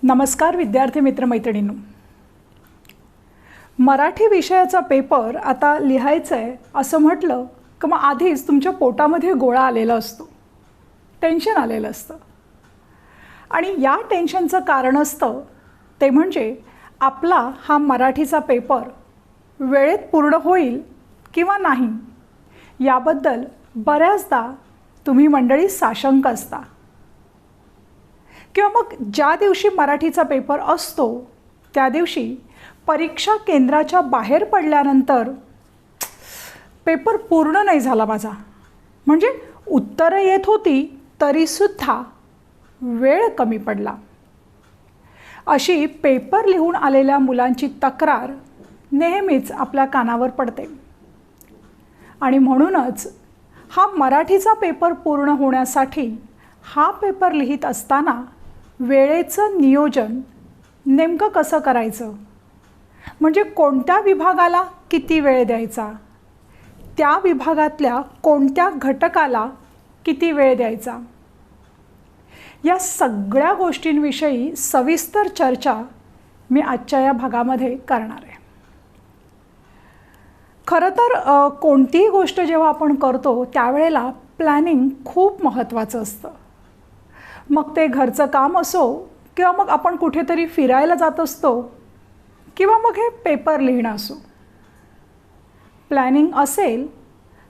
नमस्कार विद्यार्थी मित्रमैत्रिणींनो. मराठी विषयाचा पेपर आता लिहायचा आहे असं म्हटलं की मग आधीच तुमच्या पोटामध्ये गोळा आलेला असतो, टेन्शन आलेलं असतं. आणि या टेन्शनचं कारण असतं ते म्हणजे आपला हा मराठीचा पेपर वेळेत पूर्ण होईल किंवा नाही याबद्दल बऱ्याचदा तुम्ही मंडळी साशंक असता. किंवा मग ज्या दिवशी मराठीचा पेपर असतो त्या दिवशी परीक्षा केंद्राच्या बाहेर पडल्यानंतर पेपर पूर्ण नाही झाला माझा, म्हणजे उत्तरं येत होती तरीसुद्धा वेळ कमी पडला, अशी पेपर लिहून आलेल्या मुलांची तक्रार नेहमीच आपल्या कानावर पडते. आणि म्हणूनच हा मराठीचा पेपर पूर्ण होण्यासाठी हा पेपर लिहित असताना वेळेचं नियोजन नेमकं कसं करायचं, म्हणजे कोणत्या विभागाला किती वेळ द्यायचा, त्या विभागातल्या कोणत्या घटकाला किती वेळ द्यायचा, या सगळ्या गोष्टींविषयी सविस्तर चर्चा मी आजच्या या भागामध्ये करणार आहे. खरं तर कोणतीही गोष्ट जेव्हा आपण करतो त्यावेळेला प्लॅनिंग खूप महत्त्वाचं असतं. मग ते घरचं काम असो किंवा मग आपण कुठेतरी फिरायला जात असतो किंवा मग हे पेपर लिहिणं असो. प्लॅनिंग असेल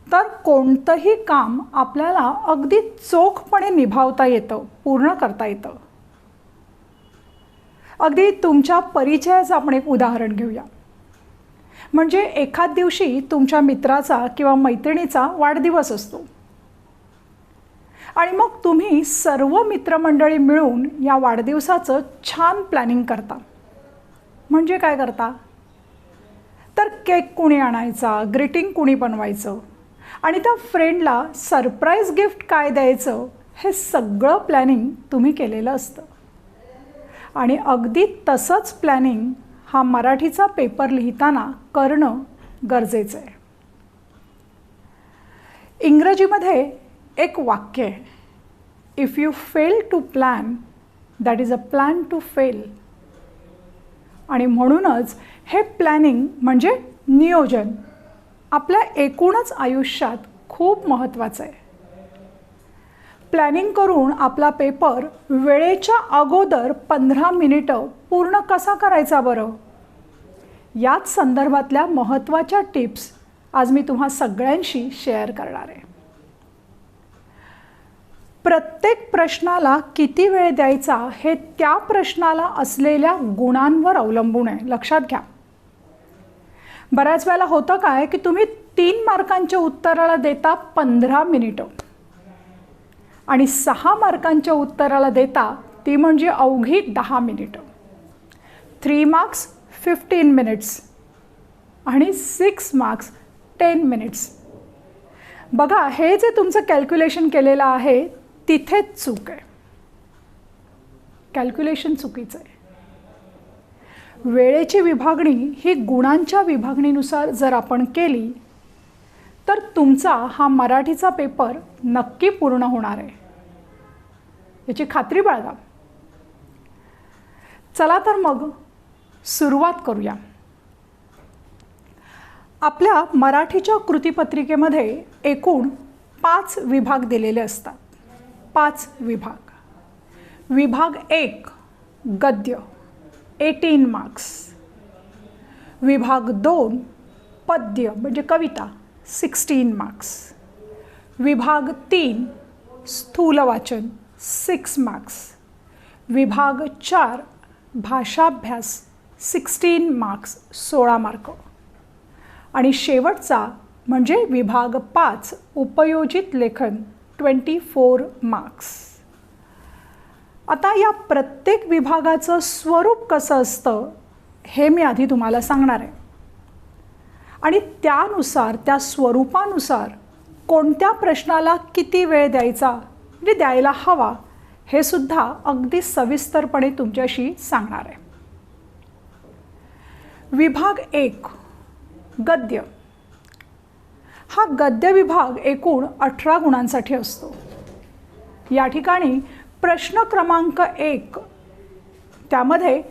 तर कोणतंही काम आपल्याला अगदी चोखपणे निभावता येतं, पूर्ण करता येतं. अगदी तुमच्या परिचयाचं आपण एक उदाहरण घेऊया. म्हणजे एखाद दिवशी तुमच्या मित्राचा किंवा मैत्रिणीचा वाढदिवस असतो आणि मग तुम्ही सर्व मित्रमंडळी मिळून या वाढदिवसाचं छान प्लॅनिंग करता. म्हणजे काय करता तर केक कुणी आणायचा, ग्रीटिंग कुणी बनवायचं आणि त्या फ्रेंडला सरप्राईज गिफ्ट काय द्यायचं, हे सगळं प्लॅनिंग तुम्ही केलेलं असतं. आणि अगदी तसंच प्लॅनिंग हा मराठीचा पेपर लिहिताना करणं गरजेचं आहे. इंग्रजीमध्ये एक वाक्य आहे, if you fail to plan that is a plan to fail. आणि म्हणूनच हे प्लॅनिंग म्हणजे नियोजन आपल्या एकूणच आयुष्यात खूप महत्त्वाचं आहे. प्लॅनिंग करून आपला पेपर वेळेच्या अगोदर 15 मिनिटं पूर्ण कसा करायचा बरं, याच संदर्भातल्या महत्त्वाच्या टिप्स आज मी तुम्हा सगळ्यांशी शेअर करणार आहे. प्रत्येक प्रश्नाला किती वेळ द्यायचा हे त्या प्रश्नाला असलेल्या गुणांवर अवलंबून आहे, लक्षात घ्या. बऱ्याच वेळेला होतं काय की तुम्ही 3 मार्कांच्या उत्तराला देता 15 मिनिटं आणि 6 मार्कांच्या उत्तराला देता ती म्हणजे अवघी 10 मिनिटं. 3 मार्क्स 15 मिनिट्स आणि 6 मार्क्स 10 मिनिट्स. बघा, हे जे तुमचं कॅल्क्युलेशन केलेलं आहे तिथेच चूक आहे, कॅल्क्युलेशन चुकीचं आहे. वेळेची विभागणी ही गुणांच्या विभागणीनुसार जर आपण केली तर तुमचा हा मराठीचा पेपर नक्की पूर्ण होणार आहे, याची खात्री बाळगा. चला तर मग सुरुवात करूया. आपल्या मराठीच्या कृतीपत्रिकेमध्ये एकूण 5 विभाग दिलेले असतात. 5 विभाग. विभाग 1 गद्य 18 मार्क्स. विभाग 2 पद्य म्हणजे कविता 16 मार्क्स. विभाग 3 स्थूल वाचन 6 मार्क्स. विभाग 4 भाषाभ्यास 16 मार्क्स 16 मार्क. आणि शेवटचा म्हणजे विभाग 5 उपयोजित लेखन 24 मार्क्स. आता या प्रत्येक विभागाचं स्वरूप कसं असतं हे मी आधी तुम्हाला सांगणार आहे. आणि त्यानुसार, त्या स्वरूपानुसार कोणत्या प्रश्नाला किती वेळ द्यायचा, म्हणजे द्यायला हवा, हे सुद्धा अगदी सविस्तरपणे तुमच्याशी सांगणार आहे. विभाग 1 गद्य. हा गद्य विभाग एकूण 18 गुणांसाठी असतो. या ठिकाणी प्रश्न क्रमांक 1 त्यामध्ये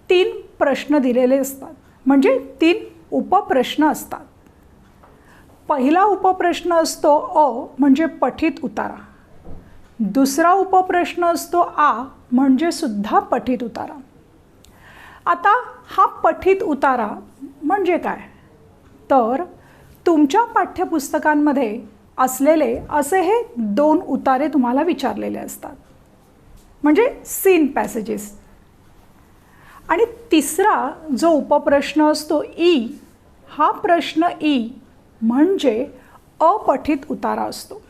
3 प्रश्न दिलेले असतात, म्हणजे 3 उपप्रश्न असतात. पहिला उपप्रश्न असतो अ म्हणजे पठित उतारा. दुसरा उपप्रश्न असतो आ म्हणजे सुद्धा पठित उतारा. आता हा पठित उतारा म्हणजे काय, तर तुमच्या पाठ्यपुस्तकांमध्ये असलेले असे हे 2 उतारे तुम्हाला विचारलेले असतात, म्हणजे सीन पॅसेजेस. आणि तिसरा जो उपप्रश्न असतो ई, हा प्रश्न ई म्हणजे अपठित उतारा असतो.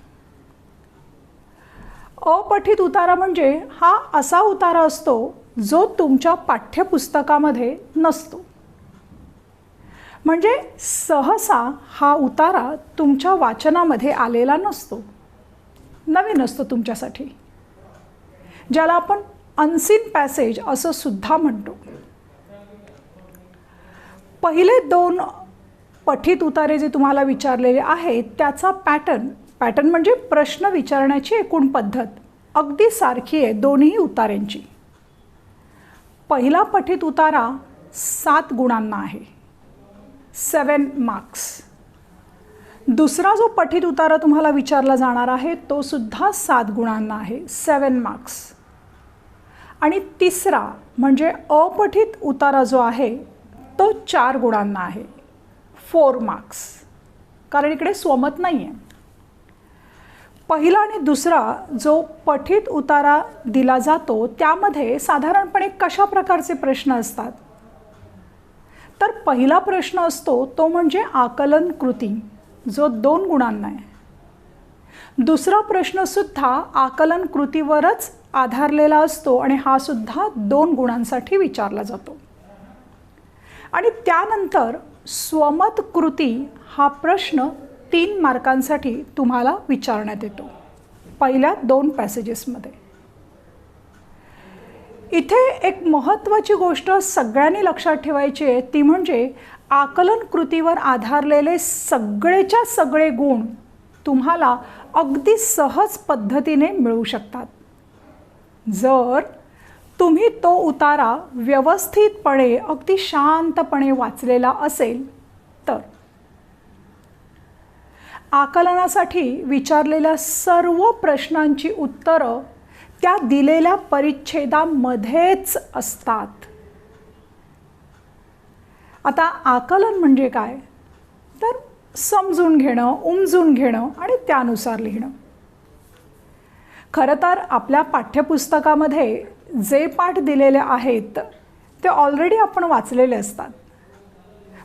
अपठित उतारा म्हणजे हा असा उतारा असतो जो तुमच्या पाठ्यपुस्तकामध्ये नसतो. म्हणजे सहसा हा उतारा तुमच्या वाचनामध्ये आलेला नसतो, नवीन असतो तुमच्यासाठी, ज्याला आपण अनसीन पॅसेज असं सुद्धा म्हणतो. पहिले 2 पठित उतारे जे तुम्हाला विचारलेले आहेत त्याचा पॅटर्न म्हणजे प्रश्न विचारण्याची एकूण पद्धत अगदी सारखी आहे दोन्ही उतार्यांची. पहिला पठित उतारा 7 गुणांना आहे, 7 मार्क्स. दुसरा जो पठित उतारा तुम्हाला विचारला जाणार आहे तो सुद्धा 7 गुणांना आहे, 7 मार्क्स. आणि तिसरा म्हणजे अपठित उतारा जो आहे तो 4 गुणांना आहे, 4 मार्क्स, कारण इकडे स्वमत नाही आहे. पहिला आणि दुसरा जो पठित उतारा दिला जातो त्यामध्ये साधारणपणे कशा प्रकारचे प्रश्न असतात, तर पहिला प्रश्न असतो तो म्हणजे आकलन कृती, जो 2 गुणांना आहे. दुसरा प्रश्नसुद्धा आकलन कृतीवरच आधारलेला असतो आणि हा सुद्धा 2 गुणांसाठी विचारला जातो. आणि त्यानंतर स्वमत कृती हा प्रश्न 3 मार्कांसाठी तुम्हाला विचारण्यात येतो पहिल्या 2 पॅसेजेसमध्ये. इथे एक महत्त्वाची गोष्ट सगळ्यांनी लक्षात ठेवायची आहे, ती म्हणजे आकलन कृतीवर आधारलेले सगळेच्या सगळे गुण तुम्हाला अगदी सहज पद्धतीने मिळू शकतात जर तुम्ही तो उतारा व्यवस्थितपणे अगदी शांतपणे वाचलेला असेल तर. आकलनासाठी विचारलेल्या सर्व प्रश्नांची उत्तरं त्या दिलेल्या परिच्छेदामध्येच असतात. आता आकलन म्हणजे काय, तर समजून घेणं, उमजून घेणं आणि त्यानुसार लिहिणं. खरं तर आपल्या पाठ्यपुस्तकामध्ये जे पाठ दिलेले आहेत ते ऑलरेडी आपण वाचलेले असतात,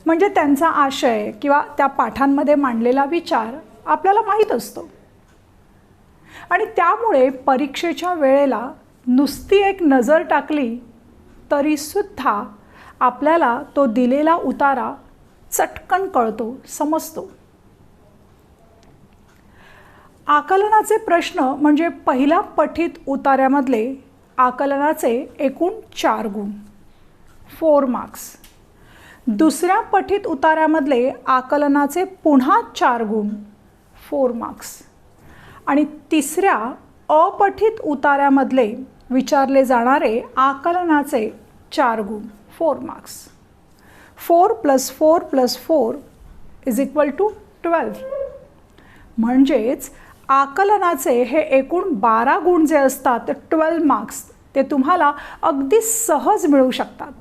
म्हणजे त्यांचा आशय किंवा त्या पाठांमध्ये मांडलेला विचार आपल्याला माहीत असतो. आणि त्यामुळे परीक्षेच्या वेळेला नुसती एक नजर टाकली तरीसुद्धा आपल्याला तो दिलेला उतारा चटकन कळतो, समजतो. आकलनाचे प्रश्न म्हणजे पहिल्या पठित उतार्यामधले आकलनाचे एकूण 4 गुण, 4 मार्क्स. दुसऱ्या पठित उतार्यामधले आकलनाचे पुन्हा 4 गुण, 4 मार्क्स. आणि तिसऱ्या अपठित उतार्यामधले विचारले जाणारे आकलनाचे 4 गुण, 4 मार्क्स. 4 + 4 + 4 = 12. म्हणजेच आकलनाचे हे एकूण 12 गुण जे असतात, 12 मार्क्स, ते तुम्हाला अगदी सहज मिळू शकतात.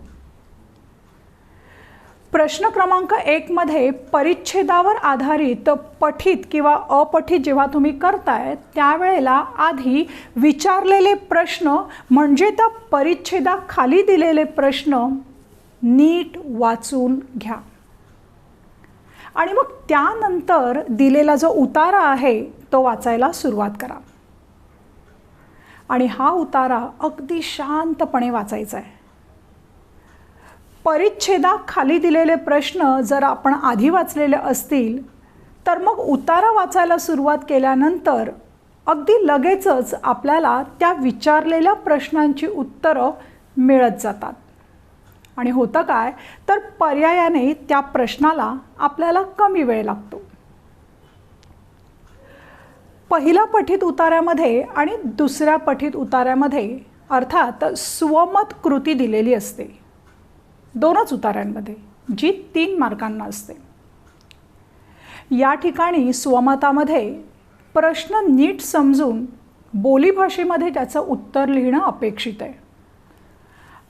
प्रश्न क्रमांक 1 मध्ये परिच्छेदावर आधारित पठित किंवा अपठित जेव्हा तुम्ही करताय त्यावेळेला आधी विचारलेले प्रश्न म्हणजे त्या परिच्छेदाखाली दिलेले प्रश्न नीट वाचून घ्या. आणि मग त्यानंतर दिलेला जो उतारा आहे तो वाचायला सुरुवात करा. आणि हा उतारा अगदी शांतपणे वाचायचा आहे. परिच्छेदाखाली दिलेले प्रश्न जर आपण आधी वाचलेले असतील तर मग उतारा वाचायला सुरुवात केल्यानंतर अगदी लगेचच आपल्याला त्या विचारलेल्या प्रश्नांची उत्तरं मिळत जातात. आणि होतं काय, तर पर्यायाने त्या प्रश्नाला आपल्याला कमी वेळ लागतो. पहिल्या पठित उतार्यामध्ये आणि दुसऱ्या पठित उतार्यामध्ये अर्थात स्वमत कृती दिलेली असते 2च उतार्यांमध्ये, जी 3 मार्कांना असते. या ठिकाणी स्वमतामध्ये प्रश्न नीट समजून बोलीभाषेमध्ये त्याचं उत्तर लिहिणं अपेक्षित आहे.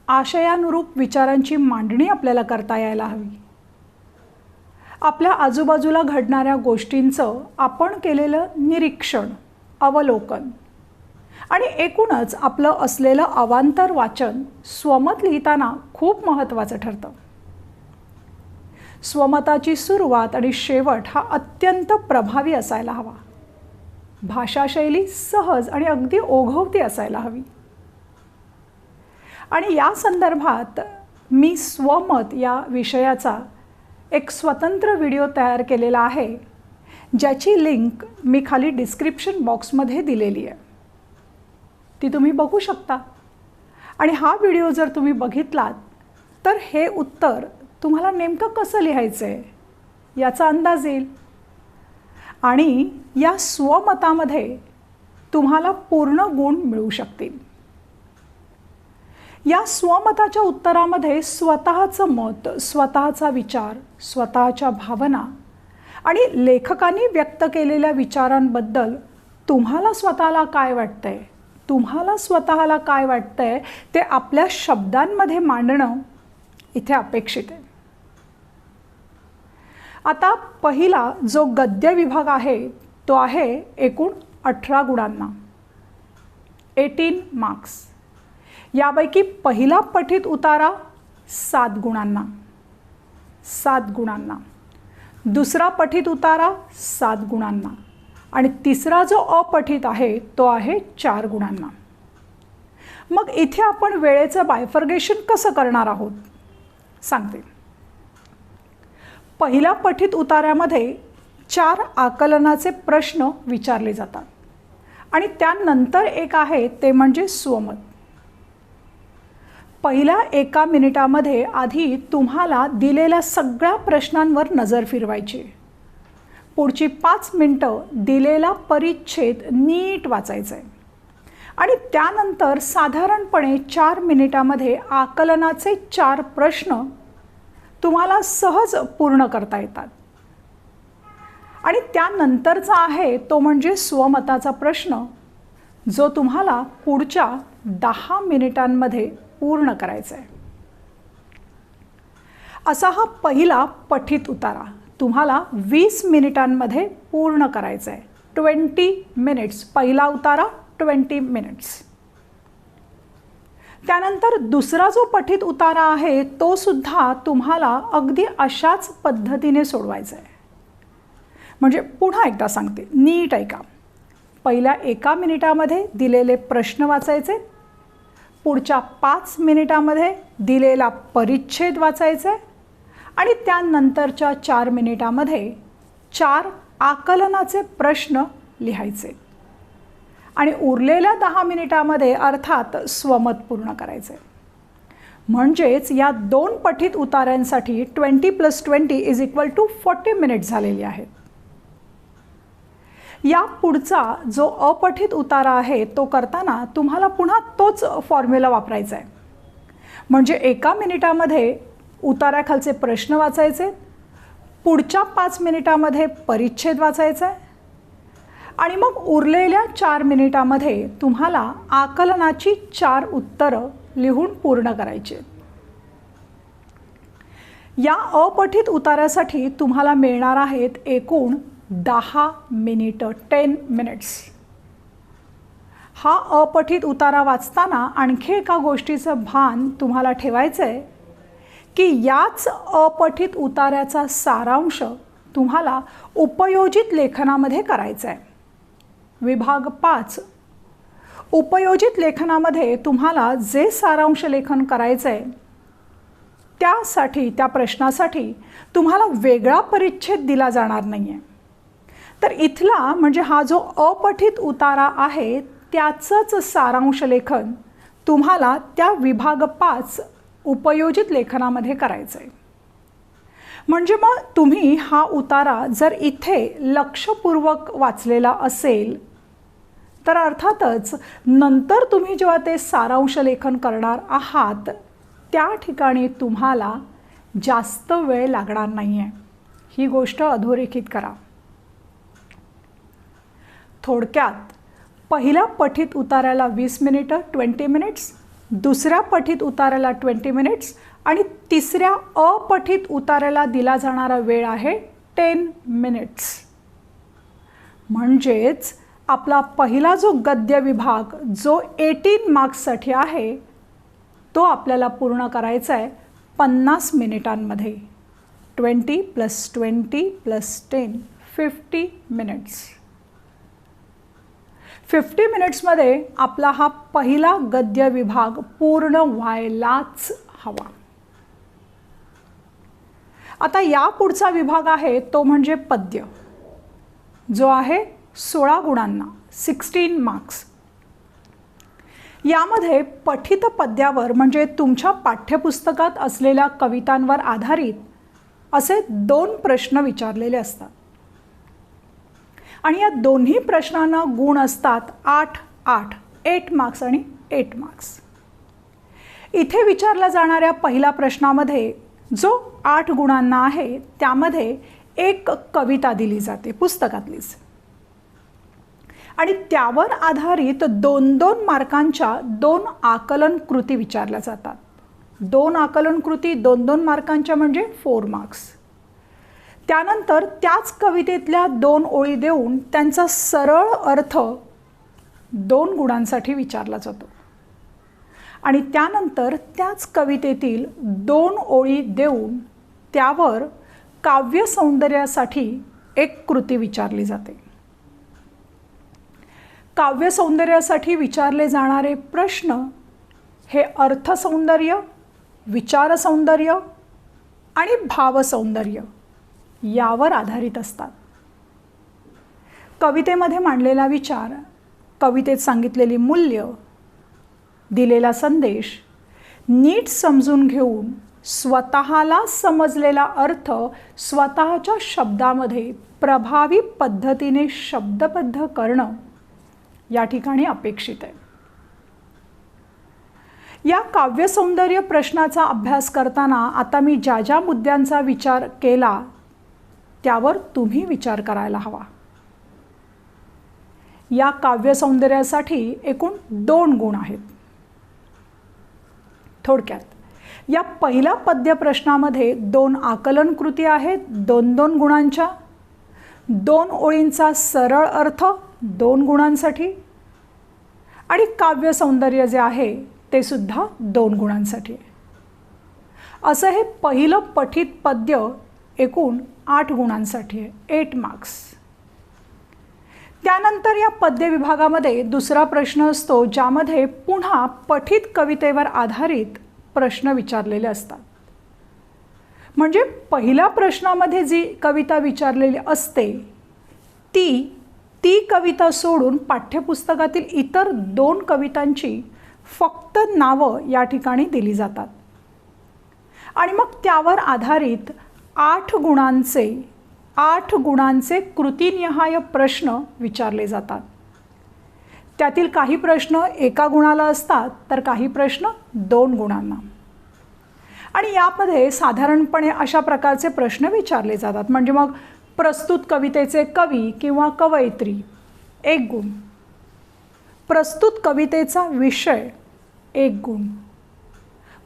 आशयानुरूप विचारांची मांडणी आपल्याला करता यायला हवी. आपल्या आजूबाजूला घडणाऱ्या गोष्टींचं आपण केलेलं निरीक्षण, अवलोकन आणि एकूणच आपलं असलेलं अवांतर वाचन स्वमत लिहिताना खूप महत्त्वाचं ठरतं. स्वमताची सुरुवात आणि शेवट हा अत्यंत प्रभावी असायला हवा. भाषाशैली सहज आणि अगदी ओघवती असायला हवी. आणि या संदर्भात मी स्वमत या विषयाचा एक स्वतंत्र व्हिडिओ तयार केलेला आहे, ज्याची लिंक मी खाली डिस्क्रिप्शन बॉक्समध्ये दिलेली आहे. ती तुम्ही बघू शकता. आणि हा व्हिडिओ जर तुम्ही बघितलात तर हे उत्तर तुम्हाला नेमकं कसं लिहायचं आहे याचा अंदाज येईल. आणि या स्वमतामध्ये तुम्हाला पूर्ण गुण मिळू शकतील. या स्वमताच्या उत्तरामध्ये स्वतःचं मत, स्वतःचा विचार, स्वतःच्या भावना आणि लेखकांनी व्यक्त केलेल्या विचारांबद्दल तुम्हाला स्वतःला काय वाटतंय, तुम्हाला स्वतःला काय वाटतंय ते आपल्या शब्दांमध्ये मांडणं इथे अपेक्षित आहे. आता पहिला जो गद्य विभाग आहे तो आहे एकूण 18 गुणांना, 18 मार्क्स. यापैकी पहिला पठित उतारा 7 गुणांना, 7 गुणांना. दुसरा पठित उतारा 7 गुणांना आणि तिसरा जो अपठित आहे तो आहे 4 गुणांना. मग इथे आपण वेळेचं बायफर्गेशन कसं करणार आहोत सांगते. पहिल्या पठित उतार्यामध्ये 4 आकलनाचे प्रश्न विचारले जातात आणि त्यानंतर एक आहे ते म्हणजे स्वमत. पहिल्या 1 मिनिटामध्ये आधी तुम्हाला दिलेल्या सगळ्या प्रश्नांवर नजर फिरवायची. पुढची 5 मिनटं दिलेला परिच्छेद नीट वाचायचा आहे आणि त्यानंतर साधारणपणे 4 मिनिटामध्ये आकलनाचे 4 प्रश्न तुम्हाला सहज पूर्ण करता येतात. आणि त्यानंतरचा आहे तो म्हणजे स्वमताचा प्रश्न, जो तुम्हाला पुढच्या 10 मिनिटांमध्ये पूर्ण करायचा आहे. असा हा पहिला पठित उतारा तुम्हाला 20 मिनिटांमध्ये पूर्ण करायचा आहे. 20 मिनिट्स पहिला उतारा, 20 मिनिट्स. त्यानंतर दुसरा जो पठित उतारा आहे तो सुद्धा तुम्हाला अगदी अशाच पद्धतीने सोडवायचा आहे. म्हणजे पुन्हा एकदा सांगते, नीट ऐका. पहिल्या 1 मिनिटामध्ये दिलेले प्रश्न वाचायचे, पुढच्या 5 मिनिटामध्ये दिलेला परिच्छेद वाचायचा आहे आणि त्यानंतरच्या 4 मिनिटामध्ये 4 आकलनाचे प्रश्न लिहायचे आणि उरलेल्या 10 मिनिटामध्ये अर्थात स्वमत पूर्ण करायचे. म्हणजेच या 2 पठित उतार्यांसाठी 20 + 20 = 40 मिनिट्स झालेली आहेत. या पुढचा जो अपठित उतारा आहे तो करताना तुम्हाला पुन्हा तोच फॉर्म्युला वापरायचा आहे. म्हणजे 1 मिनिटामध्ये उतार्याखालचे प्रश्न वाचायचे, पुढच्या 5 मिनिटामध्ये परिच्छेद वाचायचा आहे आणि मग उरलेल्या 4 मिनिटामध्ये तुम्हाला आकलनाची 4 उत्तरं लिहून पूर्ण करायची. या अपठित उतार्यासाठी तुम्हाला मिळणार आहेत एकूण 10 मिनिटं, 10 मिनिट्स. हा अपठित उतारा वाचताना आणखी एका गोष्टीचं भान तुम्हाला ठेवायचं आहे की याच अपठित उतार्याचा सारांश तुम्हाला उपयोजित लेखनामध्ये करायचा आहे. विभाग 5 उपयोजित लेखनामध्ये तुम्हाला जे सारांश लेखन करायचं आहे त्यासाठी, त्या प्रश्नासाठी तुम्हाला वेगळा परिच्छेद दिला जाणार नाही आहे. तर इथला म्हणजे हा जो अपठित उतारा आहे त्याचंच सारांश लेखन तुम्हाला त्या विभाग 5 उपयोजित लेखनामध्ये करायचं आहे. म्हणजे मग तुम्ही हा उतारा जर इथे लक्षपूर्वक वाचलेला असेल, तर अर्थातच नंतर तुम्ही जेव्हा ते सारांश लेखन करणार आहात त्या ठिकाणी तुम्हाला जास्त वेळ लागणार नाही आहे. ही गोष्ट अधोरेखित करा. थोडक्यात पहिल्या पठित उतार्याला 20 मिनिटं 20 मिनिट्स, दुसऱ्या पठित उतार्याला 20 मिनिट्स आणि तिसऱ्या अपठित उतार्याला दिला जाणारा वेळ आहे 10 मिनिट्स. म्हणजेच आपला पहिला जो गद्य विभाग जो 18 मार्क्ससाठी आहे तो आपल्याला पूर्ण करायचा आहे 50 मिनिटांमध्ये. 20 + 20 + 10 50 मिनिट्स. 50 मिनिट्समध्ये आपला हा पहिला गद्य विभाग पूर्ण व्हायलाच हवा. आता या पुढचा विभाग आहे तो म्हणजे पद्य, जो आहे 16 गुणांना 16 मार्क्स. यामध्ये पठित पद्यावर म्हणजे तुमच्या पाठ्यपुस्तकात असलेल्या कवितांवर आधारित असे 2 प्रश्न विचारलेले असतात आणि या दोन्ही प्रश्नांना गुण असतात 8 मार्क्स आणि 8 मार्क्स. इथे विचारला जाणाऱ्या पहिल्या प्रश्नामध्ये जो 8 गुणांना आहे त्यामध्ये एक कविता दिली जाते पुस्तकातलीच आणि त्यावर आधारित 2-2 मार्कांच्या 2 आकलन कृती विचारल्या जातात. 2 आकलन कृती 2-2 मार्कांच्या म्हणजे 4 मार्क्स. त्यानंतर त्याच कवितेतल्या 2 ओळी देऊन त्यांचा सरळ अर्थ 2 गुणांसाठी विचारला जातो आणि त्यानंतर त्याच कवितेतील 2 ओळी देऊन त्यावर काव्य सौंदर्यासाठी एक कृती विचारली जाते. काव्य सौंदर्यासाठी विचारले जाणारे प्रश्न हे अर्थसौंदर्य, विचारसौंदर्य आणि भावसौंदर्य यावर आधारित असतात. कवितेमध्ये मांडलेला विचार, कवितेत सांगितलेली मूल्य, दिलेला संदेश नीट समजून घेऊन स्वतःला समजलेला अर्थ स्वतःच्या शब्दामध्ये प्रभावी पद्धतीने शब्दबद्ध करणं या ठिकाणी अपेक्षित आहे. या काव्यसौंदर्य प्रश्नाचा अभ्यास करताना आता मी ज्या ज्या मुद्द्यांचा विचार केला त्यावर तुम्ही विचार करायला हवा. या काव्यसौंदर्यासाठी एकूण 2 गुण आहेत. थोडक्यात या पहिल्या पद्य प्रश्नामध्ये 2 आकलन कृती आहेत 2-2 गुणांच्या, 2 ओळींचा सरळ अर्थ 2 गुणांसाठी आणि काव्य सौंदर्य जे आहे ते सुद्धा 2 गुणांसाठी. असं हे पहिलं पठित पद्य एकूण 8 गुणांसाठी आहे 8 मार्क्स. त्यानंतर या पद्य विभागामध्ये दुसरा प्रश्न असतो ज्यामध्ये पुन्हा पठित कवितेवर आधारित प्रश्न विचारलेले असतात. म्हणजे पहिल्या प्रश्नामध्ये जी कविता विचारलेली असते ती कविता सोडून पाठ्यपुस्तकातील इतर 2 कवितांची फक्त नावं या ठिकाणी दिली जातात आणि मग त्यावर आधारित 8 गुणांचे कृतीनिहाय प्रश्न विचारले जातात. त्यातील काही प्रश्न 1 गुणाला असतात तर काही प्रश्न 2 गुणांना आणि यामध्ये साधारणपणे अशा प्रकारचे प्रश्न विचारले जातात. म्हणजे मग प्रस्तुत कवितेचे कवी किंवा कवयित्री 1 गुण, प्रस्तुत कवितेचा विषय 1 गुण,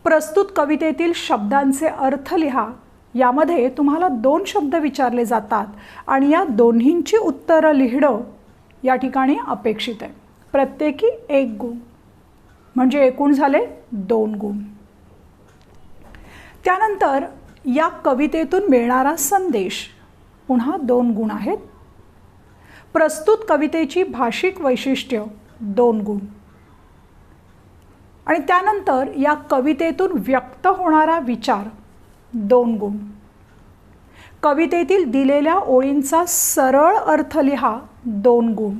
प्रस्तुत कवितेतील शब्दांचे अर्थ लिहा. यामध्ये तुम्हाला 2 शब्द विचारले जातात आणि या दोन्हींची उत्तरं लिहिणं या ठिकाणी अपेक्षित आहे. प्रत्येकी 1 गुण म्हणजे एकूण झाले 2 गुण. त्यानंतर या कवितेतून मिळणारा संदेश पुन्हा 2 गुण आहेत. प्रस्तुत कवितेची भाषिक वैशिष्ट्य 2 गुण आणि त्यानंतर या कवितेतून व्यक्त होणारा विचार 2 गुण. कवितेतील दिलेल्या ओळींचा सरळ अर्थ लिहा 2 गुण.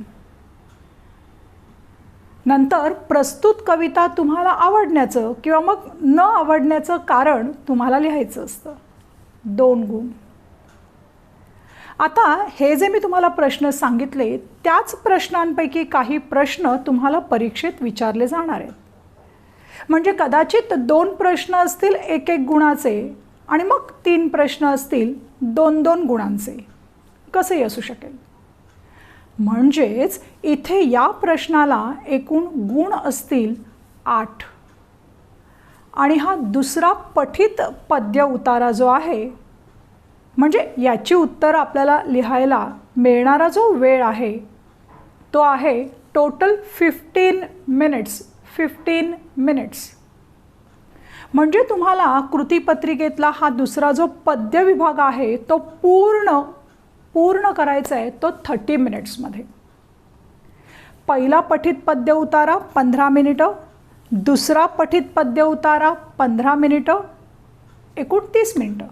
नंतर प्रस्तुत कविता तुम्हाला आवडण्याचं किंवा मग न आवडण्याचं कारण तुम्हाला लिहायचं असतं 2 गुण. आता हे जे मी तुम्हाला प्रश्न सांगितले त्याच प्रश्नांपैकी काही प्रश्न तुम्हाला परीक्षेत विचारले जाणार आहेत. म्हणजे कदाचित 2 प्रश्न असतील 1-1 गुणाचे आणि मग 3 प्रश्न असतील 2-2 गुणांचे. कसंही असू शकेल. म्हणजेच इथे या प्रश्नाला एकूण गुण असतील 8. आणि हा दुसरा पठित पद्य उतारा जो आहे, म्हणजे याची उत्तर आपल्याला लिहायला मिळणारा जो वेळ आहे तो आहे टोटल 15 मिनिट्स. 15 मिनिट्स. म्हणजे तुम्हाला कृतीपत्रिकेतला हा दुसरा जो पद्य विभाग आहे तो पूर्ण करायचा आहे तो 30 मिनिट्समध्ये. पहिला पठित पद्य उतारा 15 मिनिटं, दुसरा पठित पद्य उतारा 15 मिनिटं, एकूण 30 मिनिटं.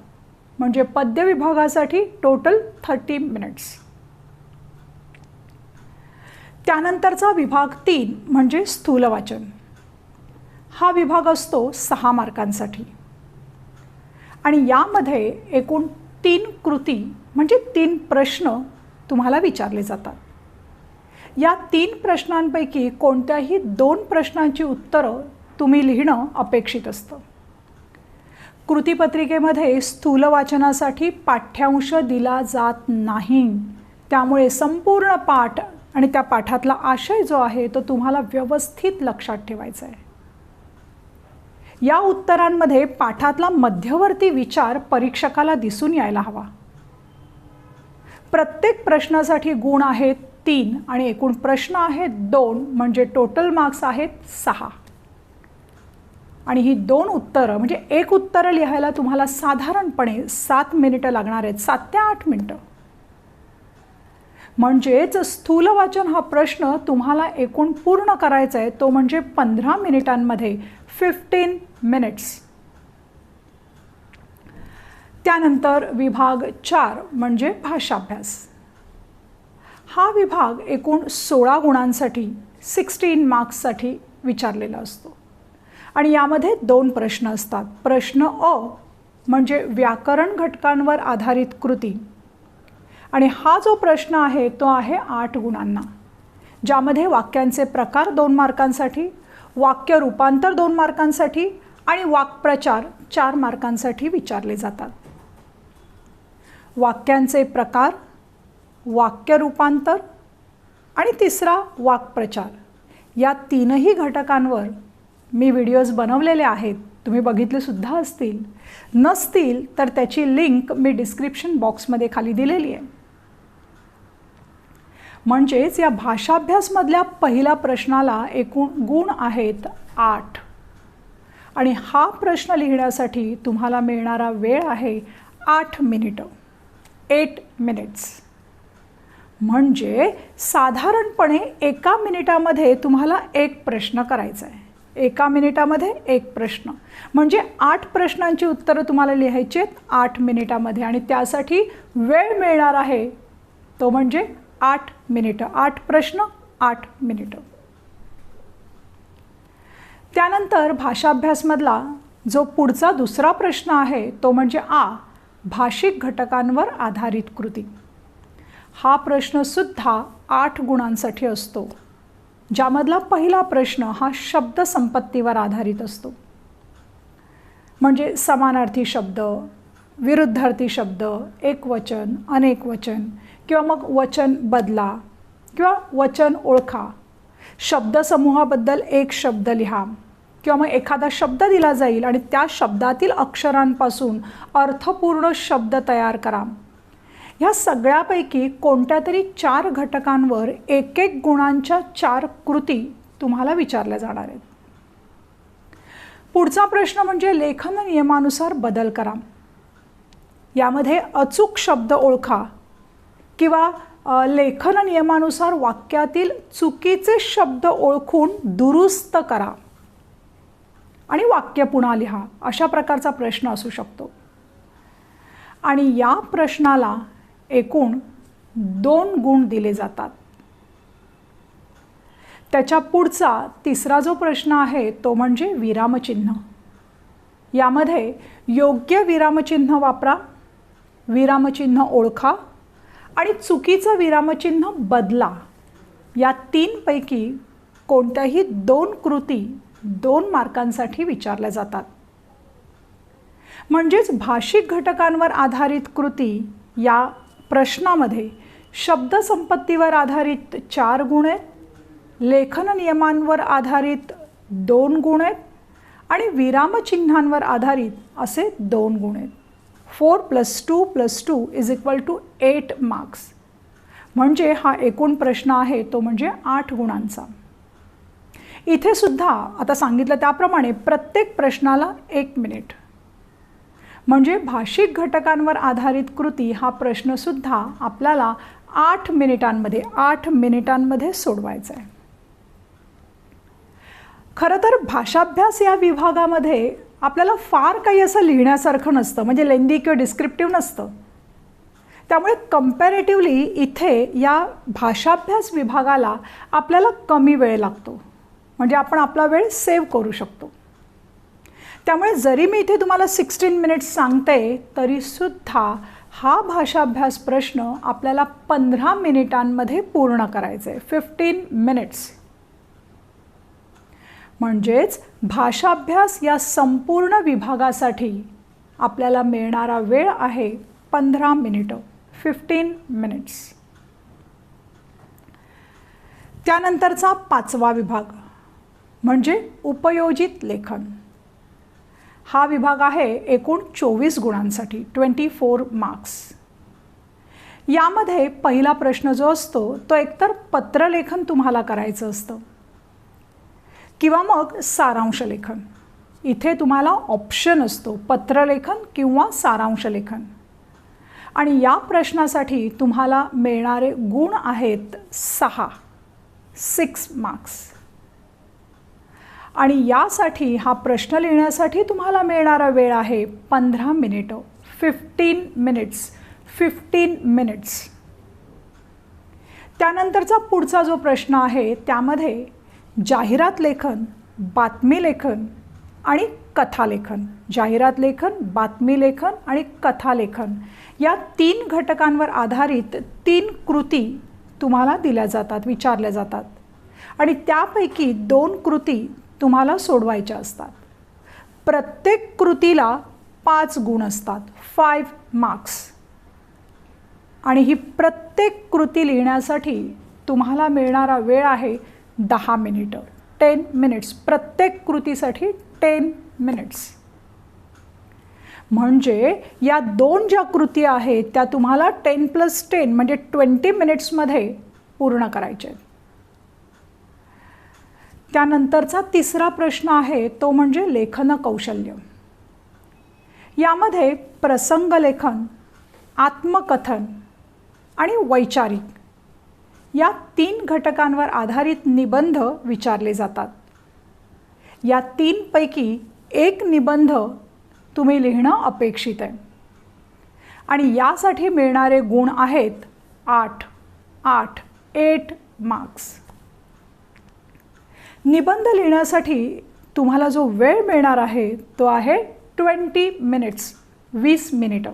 म्हणजे पद्य विभागासाठी टोटल 30 मिनिट्स. त्यानंतरचा विभाग 3 म्हणजे स्थूल वाचन. हा विभाग असतो 6 मार्कांसाठी आणि यामध्ये एकूण 3 कृती म्हणजे 3 प्रश्न तुम्हाला विचारले जातात. या 3 प्रश्नांपैकी कोणत्याही 2 प्रश्नांची उत्तरं तुम्ही लिहिणं अपेक्षित असतं. कृतीपत्रिकेमध्ये स्थूल वाचनासाठी पाठ्यांश दिला जात नाही. त्यामुळे संपूर्ण पाठ आणि त्या पाठातला आशय जो आहे तो तुम्हाला व्यवस्थित लक्षात ठेवायचा आहे. या उत्तरांमध्ये पाठातला मध्यवर्ती विचार परीक्षकाला दिसून यायला हवा. प्रत्येक प्रश्नासाठी गुण आहेत 3 आणि एकूण प्रश्न आहेत 2 म्हणजे टोटल मार्क्स आहेत 6. आणि ही 2 उत्तरं म्हणजे एक उत्तर लिहायला तुम्हाला साधारणपणे 7 मिनिटं लागणार आहेत. 7 ते 8 मिनिटं. म्हणजेच स्थूल वाचन हा प्रश्न तुम्हाला एकूण पूर्ण करायचा आहे तो म्हणजे 15 मिनिटांमध्ये 15 मिनिट्स. त्यानंतर विभाग 4 म्हणजे भाषाभ्यास. हा विभाग एकूण 16 गुणांसाठी 16 मार्क्ससाठी विचारलेला असतो आणि यामध्ये 2 प्रश्न असतात. प्रश्न अ म्हणजे व्याकरण घटकांवर आधारित कृती आणि हा जो प्रश्न आहे तो आहे 8 गुणांना, ज्यामध्ये वाक्यांचे प्रकार 2 मार्कांसाठी, वाक्य रूपांतर 2 मार्कांसाठी आणि वाक्प्रचार 4 मार्कांसाठी विचारले जातात. वाक्यांचे प्रकार, वाक्य रूपांतर आणि तिसरा वाक्प्रचार या 3ही घटकांवर मी व्हिडिओज बनवलेले आहेत. तुम्ही बघितले सुद्धा असतील. नसतील तर त्याची लिंक मी डिस्क्रिप्शन बॉक्समध्ये खाली दिलेली आहे. म्हणजेच या भाषाभ्यासमधल्या पहिल्या प्रश्नाला एकूण गुण आहेत 8 आणि हा प्रश्न लिहिण्यासाठी तुम्हाला मिळणारा वेळ आहे 8 मिनिटं. 8 मिनिट्स. म्हणजे साधारणपणे 1 मिनिटामध्ये तुम्हाला 1 प्रश्न करायचा आहे. 1 मिनिटामध्ये 1 प्रश्न म्हणजे 8 प्रश्नांची उत्तरं तुम्हाला लिहायची आहेत 8 मिनिटामध्ये आणि त्यासाठी वेळ मिळणार आहे तो म्हणजे 8 मिनिटं. 8 प्रश्न 8 मिनिटं. त्यानंतर भाषाभ्यासमधला जो पुढचा दुसरा प्रश्न आहे तो म्हणजे भाषिक घटकांवर आधारित कृती. हा प्रश्नसुद्धा 8 गुणांसाठी असतो, ज्यामधला पहिला प्रश्न हा शब्दसंपत्तीवर आधारित असतो. म्हणजे समानार्थी शब्द, विरुद्धार्थी शब्द, एकवचन, अनेकवचन किंवा मग वचन बदला किंवा वचन ओळखा. शब्दसमूहाबद्दल एक शब्द लिहा किंवा मग एखादा शब्द दिला जाईल आणि त्या शब्दातील अक्षरांपासून अर्थपूर्ण शब्द तयार करा. ह्या सगळ्यापैकी कोणत्या तरी 4 घटकांवर 1-1 गुणांच्या 4 कृती तुम्हाला विचारल्या जाणार आहेत. पुढचा प्रश्न म्हणजे लेखन नियमानुसार बदल करा. यामध्ये अचूक शब्द ओळखा किंवा लेखन नियमानुसार वाक्यातील चुकीचे शब्द ओळखून दुरुस्त करा आणि वाक्य पुन्हा लिहा. अशा प्रकारचा प्रश्न असू शकतो. आणि या प्रश्नाला एकूण 2 गुण दिले जातात. त्याच्या पुढचा तिसरा जो प्रश्न आहे तो म्हणजे विरामचिन्ह. यामध्ये योग्य विरामचिन्ह वापरा, विरामचिन्ह ओळखा आणि चुकीचं विरामचिन्ह बदला या 3 पैकी कोणत्याही 2 कृती 2 मार्कांसाठी विचारल्या जातात. म्हणजेच भाषिक घटकांवर आधारित कृती या प्रश्नामध्ये शब्दसंपत्तीवर आधारित 4 गुण आहेत, लेखन नियमांवर आधारित 2 गुण आहेत आणि विरामचिन्हांवर आधारित असे 2 गुण आहेत. 4 + 2 + 2 = 8 मार्क्स. म्हणजे हा एकूण प्रश्न आहे तो म्हणजे 8 गुणांचा. इथे सुद्धा आता सांगितलं त्याप्रमाणे प्रत्येक प्रश्नाला 1 मिनिट. म्हणजे भाषिक घटकांवर आधारित कृती हा प्रश्नसुद्धा आपल्याला 8 मिनिटांमध्ये सोडवायचा आहे. खरं तर भाषाभ्यास या विभागामध्ये आपल्याला फार काही असं लिहिण्यासारखं नसतं, म्हणजे लेंदी किंवा डिस्क्रिप्टिव्ह नसतं. त्यामुळे कंपॅरेटिव्हली इथे या भाषाभ्यास विभागाला आपल्याला कमी वेळ लागतो, म्हणजे आपण आपला वेळ सेव्ह करू शकतो. त्यामुळे जरी मी इथे तुम्हाला 16 मिनिट्स सांगते तरीसुद्धा हा भाषाभ्यास प्रश्न आपल्याला 15 मिनिटांमध्ये पूर्ण करायचा आहे. 15 मिनिट्स. म्हणजेच भाषाभ्यास या संपूर्ण विभागासाठी आपल्याला मिळणारा वेळ आहे 15 मिनिटं. 15 मिनिट्स. त्यानंतरचा 5वा विभाग म्हणजे उपयोजित लेखन. हा विभाग आहे एकूण 24 गुणांसाठी 24 मार्क्स. यामध्ये पहिला प्रश्न जो असतो तो एकतर पत्रलेखन तुम्हाला करायचं असतं किंवा मग सारांश लेखन. इथे तुम्हाला ऑप्शन असतो पत्रलेखन किंवा सारांश लेखन. आणि या प्रश्नासाठी तुम्हाला मिळणारे गुण आहेत 6 मार्क्स. आणि यासाठी हा प्रश्न लिहिण्यासाठी तुम्हाला मिळणारा वेळ आहे 15 मिनिटं. 15 मिनिट्स. 15 मिनिट्स. त्यानंतरचा पुढचा जो प्रश्न आहे त्यामध्ये जाहिरात लेखन, बातमी लेखन आणि कथालेखन. जाहिरात लेखन, बातमी लेखन आणि कथालेखन या 3 घटकांवर आधारित 3 कृती तुम्हाला दिल्या जातात, विचारल्या जातात. आणि त्यापैकी 2 कृती तुम्हाला सोडवायच्या असतात. प्रत्येक कृतीला 5 गुण असतात. 5 मार्क्स. आणि ही प्रत्येक कृती लिहिण्यासाठी तुम्हाला मिळणारा वेळ आहे 10 मिनिटं. 10 मिनिट्स. प्रत्येक कृतीसाठी 10 मिनिट्स. म्हणजे या 2 ज्या कृती आहेत त्या तुम्हाला 10 + 10 म्हणजे 20 मिनिट्समध्ये पूर्ण करायचे आहेत. त्यानंतरचा तिसरा प्रश्न आहे तो म्हणजे लेखन कौशल्य. यामध्ये प्रसंगलेखन, आत्मकथन आणि वैचारिक या 3 घटकांवर आधारित निबंध विचारले जातात. या 3 पैकी 1 निबंध तुम्ही लिहिणं अपेक्षित आहे. आणि यासाठी मिळणारे गुण आहेत 8 मार्क्स. निबंध लिहिण्यासाठी तुम्हाला जो वेळ मिळणार आहे तो आहे 20 मिनिट्स. 20 मिनिटं.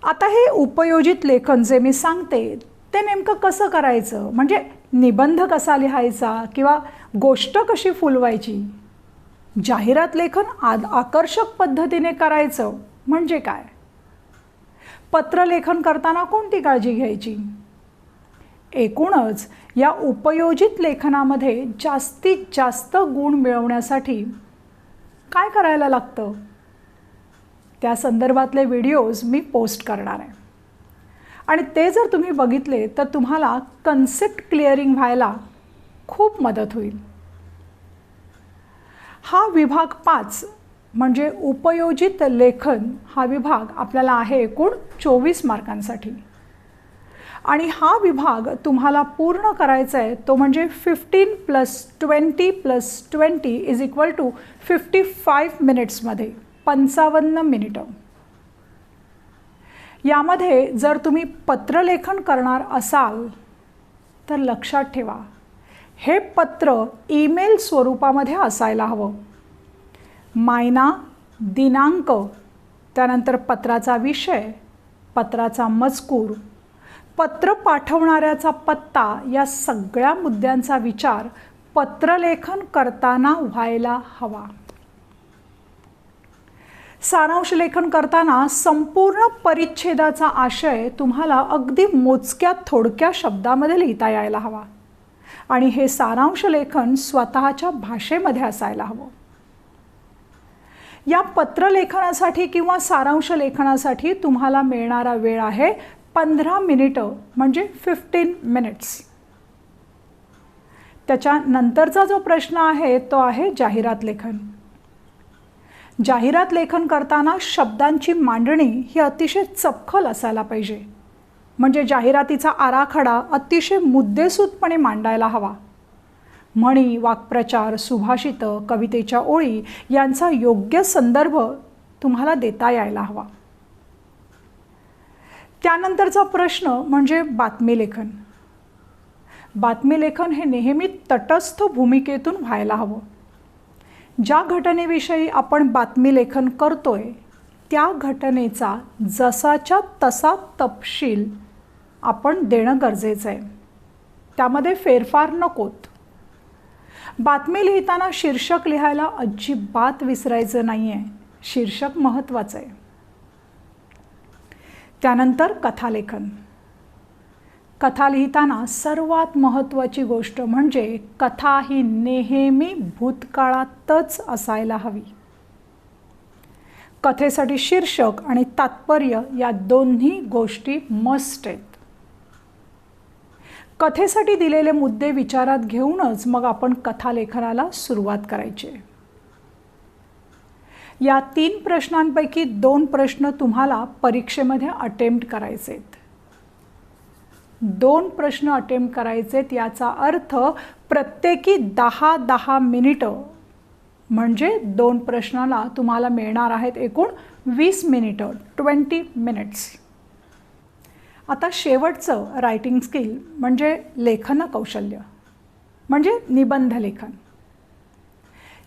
आता हे उपयोजित लेखन जे मी सांगते ते नेमकं कसं करायचं, म्हणजे निबंध कसा लिहायचा किंवा गोष्ट कशी फुलवायची. जाहिरात लेखन आकर्षक पद्धतीने करायचं म्हणजे काय. पत्रलेखन करताना कोणती काळजी घ्यायची. एकूणच या उपयोजित लेखनामध्ये जास्तीत जास्त गुण मिळवण्यासाठी काय करायला लागतं त्या संदर्भातले व्हिडिओज मी पोस्ट करणार आहे. आणि ते जर तुम्ही बघितले तर तुम्हाला कन्सेप्ट क्लिअरिंग व्हायला खूप मदत होईल. हा विभाग 5 म्हणजे उपयोजित लेखन हा विभाग आपल्याला आहे एकूण 24 मार्कांसाठी. आणि हा विभाग तुम्हाला पूर्ण करायचा आहे तो म्हणजे 15 + 20 + 20 = 55 मिनिट्समध्ये. 55 मिनिटं. यामध्ये जर तुम्ही पत्रलेखन करणार असाल तर लक्षात ठेवा हे पत्र ईमेल स्वरूपामध्ये असायला हवं. महिना, दिनांक, त्यानंतर पत्राचा विषय, पत्राचा मजकूर, पत्र पाठवणाऱ्याचा पत्ता या सगळ्या मुद्द्यांचा विचार पत्रलेखन करताना व्हायला हवा. सारांश लेखन करताना संपूर्ण परिच्छेदाचा आशय तुम्हाला अगदी मोजक्या थोडक्या शब्दामध्ये लिहिता यायला हवा आणि हे सारांश लेखन स्वतःच्या भाषेमध्ये असायला हवं. या पत्रलेखनासाठी किंवा सारांश लेखनासाठी तुम्हाला मिळणारा वेळ आहे 15 मिनिटं म्हणजे 15 मिनिट्स. त्याच्यानंतरचा जो प्रश्न आहे तो आहे जाहिरात लेखन. जाहिरात लेखन करताना शब्दांची मांडणी ही अतिशय चपखल असायला पाहिजे. म्हणजे जाहिरातीचा आराखडा अतिशय मुद्देसूदपणे मांडायला हवा. म्हणी, वाक्प्रचार, सुभाषितं, कवितेच्या ओळी यांचा योग्य संदर्भ तुम्हाला देता यायला हवा. त्यानंतरचा प्रश्न म्हणजे बातमी लेखन. बातमी लेखन हे नेहमी तटस्थ भूमिकेतून व्हायला हवं. ज्या घटनेविषयी आपण बातमी लेखन करतोय त्या घटनेचा जसाच्या तसा तपशील आपण देणं गरजेचं आहे. त्यामध्ये फेरफार नकोत. बातमी लिहिताना शीर्षक लिहायला अजिबात विसरायचं नाही आहे. शीर्षक महत्त्वाचं आहे. त्यानंतर कथालेखन. कथा लिहिताना सर्वात महत्त्वाची गोष्ट म्हणजे कथा ही नेहमी भूतकाळातच असायला हवी. कथेसाठी शीर्षक आणि तात्पर्य या दोन्ही गोष्टी मस्ट आहेत. कथेसाठी दिलेले मुद्दे विचारात घेऊनच मग आपण कथालेखनाला सुरुवात करायची. या 3 प्रश्नांपैकी 2 प्रश्न तुम्हाला परीक्षेमध्ये अटेम्प्ट करायचे आहेत. 2 प्रश्न अटेम्प्ट करायचेत याचा अर्थ प्रत्येकी 10-10 मिनिटं म्हणजे 2 प्रश्नाला तुम्हाला मिळणार आहेत एकूण 20 मिनिटं, 20 मिनिट्स. आता शेवटचं रायटिंग स्किल म्हणजे लेखन कौशल्य म्हणजे निबंध लेखन.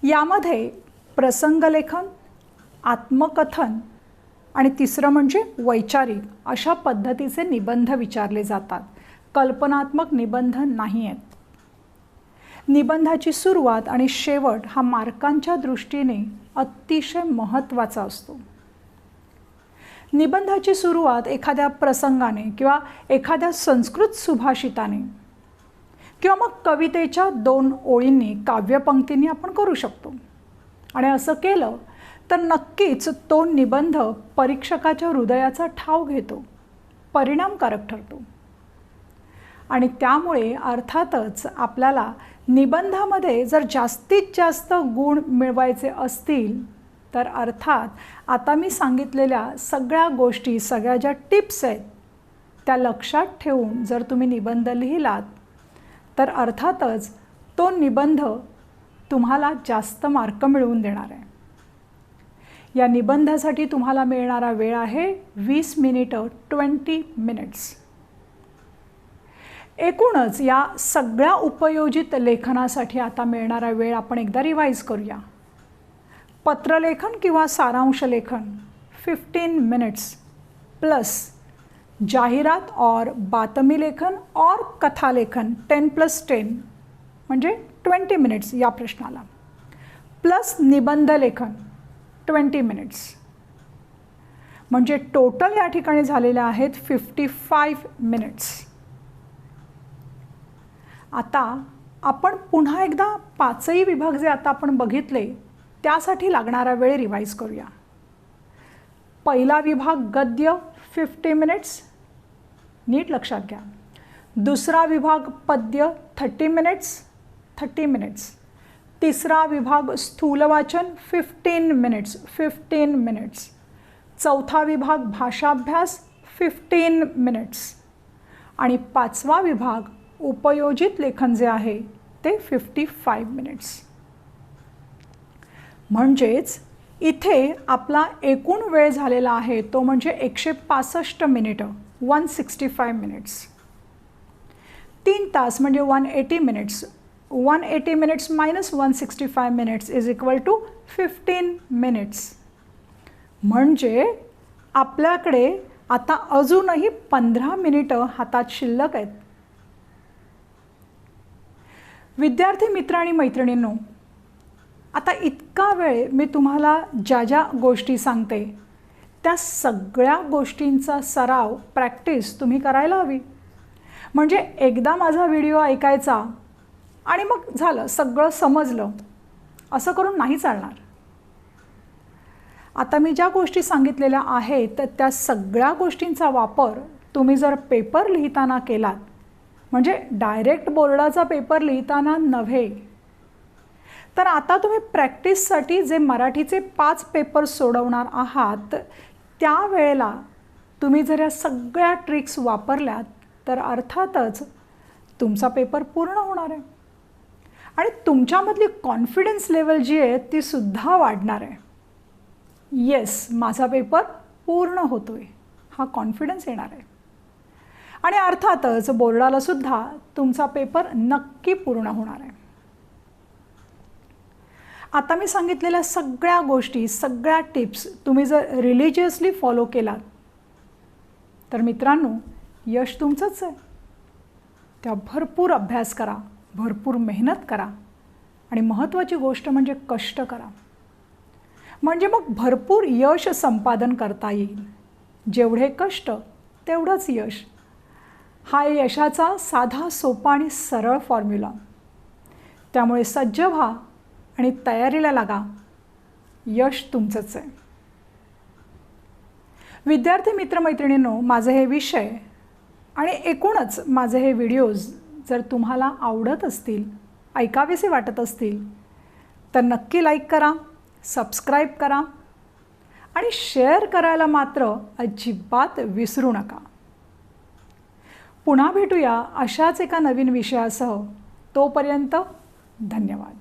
यामध्ये प्रसंगलेखन, आत्मकथन आणि तिसरं म्हणजे वैचारिक अशा पद्धतीचे निबंध विचारले जातात. कल्पनात्मक निबंध नाही आहेत. निबंधाची सुरुवात आणि शेवट हा मार्कांच्या दृष्टीने अतिशय महत्त्वाचा असतो. निबंधाची सुरुवात एखाद्या प्रसंगाने किंवा एखाद्या संस्कृत सुभाषिताने किंवा मग कवितेच्या 2 ओळींनी, काव्यपंक्तींनी आपण करू शकतो. आणि असं केलं तर नक्कीच तो निबंध परीक्षकाच्या हृदयाचा ठाव घेतो, परिणामकारक ठरतो. आणि त्यामुळे अर्थातच आपल्याला निबंधामध्ये जर जास्तीत जास्त गुण मिळवायचे असतील तर अर्थात आता मी सांगितलेल्या सगळ्या गोष्टी, सगळ्या ज्या टिप्स आहेत त्या लक्षात ठेवून जर तुम्ही निबंध लिहिलात तर अर्थातच तो निबंध तुम्हाला जास्त मार्क मिळवून देणार आहे. या निबंधासाठी तुम्हाला मिळणारा वेळ आहे 20 मिनिटं, 20 मिनिट्स. एकूणच या सगळ्या उपयोजित लेखनासाठी आता मिळणारा वेळ आपण एकदा रिवाईज करूया. पत्रलेखन किंवा सारांश लेखन 15 मिनिट्स प्लस जाहिरात और बातमी लेखन और कथा लेखन 10+10 म्हणजे 20 मिनिट्स या प्रश्नाला, प्लस निबंध लेखन 20 मिनिट्स म्हणजे टोटल या ठिकाणी झालेले आहेत 55 मिनिट्स. आता आपण पुन्हा एकदा 5ही विभाग जे आता आपण बघितले त्यासाठी लागणारा वेळ रिवाईज करूया. पहिला विभाग गद्य 50 मिनिट्स, नीट लक्षात घ्या. दुसरा विभाग पद्य 30 मिनिट्स, 30 मिनिट्स. तिसरा विभाग स्थूल वाचन 15 मिनिट्स, 15 मिनिट्स. चौथा विभाग भाषाभ्यास 15 मिनिट्स आणि 5वा विभाग उपयोजित लेखन जे आहे ते 55 मिनिट्स. म्हणजेच इथे आपला एकूण वेळ झालेला आहे तो म्हणजे 165 मिनिटं, 165 मिनिट्स. 3 तास म्हणजे 180 minutes. 180 minutes minus 165 minutes is equal to 15 minutes. म्हणजे आपल्याकडे आता अजूनही 15 मिनिटं हातात शिल्लक आहेत. विद्यार्थी मित्र आणि मैत्रिणींनो, आता इतका वेळ मी तुम्हाला ज्या ज्या गोष्टी सांगते त्या सगळ्या गोष्टींचा सराव, प्रॅक्टिस तुम्ही करायला हवी. म्हणजे एकदा माझा व्हिडिओ ऐकायचा आणि मग झालं, सगळं समजलं, असं करून नाही चालणार. आता मी ज्या गोष्टी सांगितलेल्या आहेत त्या सगळ्या गोष्टींचा वापर तुम्ही जर पेपर लिहिताना केलात, म्हणजे डायरेक्ट बोर्डाचा पेपर लिहिताना नव्हे, तर आता तुम्ही प्रॅक्टिससाठी जे मराठीचे 5 पेपर सोडवणार आहात त्यावेळेला तुम्ही जर या सगळ्या ट्रिक्स वापरल्यात तर अर्थातच तुमचा पेपर पूर्ण होणार आहे आणि तुमच्यामधली कॉन्फिडन्स लेवल जी आहे ती सुद्धा वाढणार आहे. येस, माझा पेपर पूर्ण होतोय, हा कॉन्फिडन्स येणार आहे आणि अर्थातच बोर्डाला सुद्धा तुमचा पेपर नक्की पूर्ण होणार आहे. आता मी सांगितलेल्या सगळ्या गोष्टी, सगळ्या टिप्स तुम्ही जर रिलिजियसली फॉलो केलात तर मित्रांनो, यश तुमचंच आहे. त्या भरपूर अभ्यास करा, भरपूर मेहनत करा आणि महत्त्वाची गोष्ट म्हणजे कष्ट करा, म्हणजे मग भरपूर यश संपादन करता येईल. जेवढे कष्ट तेवढंच यश, हा यशाचा साधा, सोपा आणि सरळ फॉर्म्युला. त्यामुळे सज्ज व्हा आणि तयारीला लागा, यश तुमचंच आहे. विद्यार्थी मित्रमैत्रिणींनो, माझे हे विषय आणि एकूणच माझे हे व्हिडिओज जर तुम्हाला आवडत असतील, ऐकावेसे वाटत असतील तर नक्की लाईक करा, सबस्क्राईब करा आणि शेअर करायला मात्र अजिबात विसरू नका. पुन्हा भेटूया अशाच एका नवीन विषयासह. तोपर्यंत धन्यवाद.